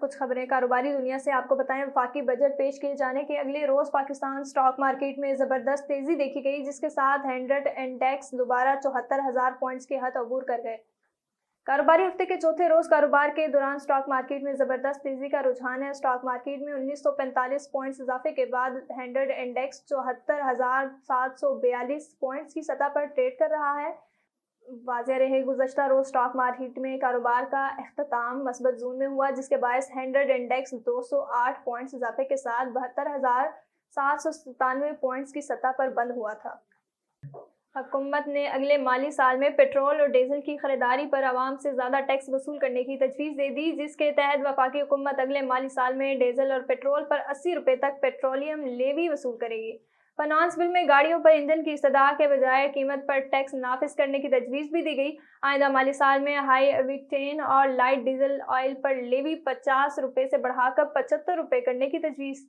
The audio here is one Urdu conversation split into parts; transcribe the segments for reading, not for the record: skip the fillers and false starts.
کچھ خبریں کاروباری دنیا سے آپ کو بتائیں۔ وفاقی بجٹ پیش کیے جانے کے اگلے روز پاکستان سٹاک مارکیٹ میں زبردست تیزی دیکھی گئی، جس کے ساتھ 100 انڈیکس دوبارہ 74,000 پوائنٹس کی حد عبور کر گئے۔ کاروباری ہفتے کے چوتھے روز کاروبار کے دوران سٹاک مارکیٹ میں زبردست تیزی کا رجحان ہے۔ سٹاک مارکیٹ میں 1945 پوائنٹس اضافے کے بعد 100 انڈیکس 74,742 پوائنٹس کی سطح پر ٹریڈ کر رہا ہے۔ واضح رہے گزشتہ روز سٹاک مارکیٹ میں کاروبار کا اختتام مثبت زون میں ہوا، جس کے باعث 100 انڈیکس 208 پوائنٹس اضافے کے ساتھ 72,797 پوائنٹس کی سطح پر بند ہوا تھا۔ حکومت نے اگلے مالی سال میں پیٹرول اور ڈیزل کی خریداری پر عوام سے زیادہ ٹیکس وصول کرنے کی تجویز دے دی، جس کے تحت وفاقی حکومت اگلے مالی سال میں ڈیزل اور پیٹرول پر 80 روپے تک پیٹرولیم لیوی وصول کرے گی۔ فنانس بل میں گاڑیوں پر انجن کی اصطلاح کے بجائے قیمت پر ٹیکس نافذ کرنے کی تجویز بھی دی گئی۔ آئندہ مالی سال میں ہائی اوکٹین اور لائٹ ڈیزل آئل پر لیوی 50 روپے سے بڑھا کر 75 روپے کرنے کی تجویز۔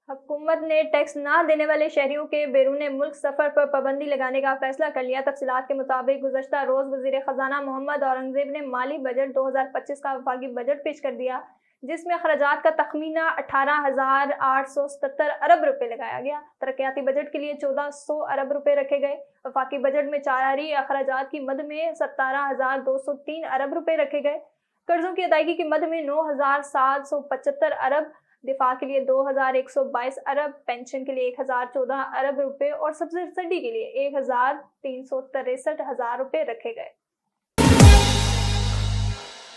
حکومت نے ٹیکس نہ دینے والے شہریوں کے بیرون ملک سفر پر پابندی لگانے کا فیصلہ کر لیا۔ تفصیلات کے مطابق گزشتہ روز وزیر خزانہ محمد اورنگزیب نے مالی بجٹ 2025 کا وفاقی بجٹ پیش کر دیا، جس میں اخراجات کا تخمینہ 18,877 ارب روپے لگایا گیا۔ ترقیاتی بجٹ کے لیے 1,400 ارب روپے رکھے گئے۔ وفاقی بجٹ میں جاری اخراجات کی مد میں 17,203 ارب روپے رکھے گئے۔ قرضوں کی ادائیگی کی مد میں 9,775 ارب، دفاع کے لیے 2,122 ارب، پنشن کے لیے 1,014 ارب روپے اور سبسڈی کے لیے 1,363,000 روپے رکھے گئے۔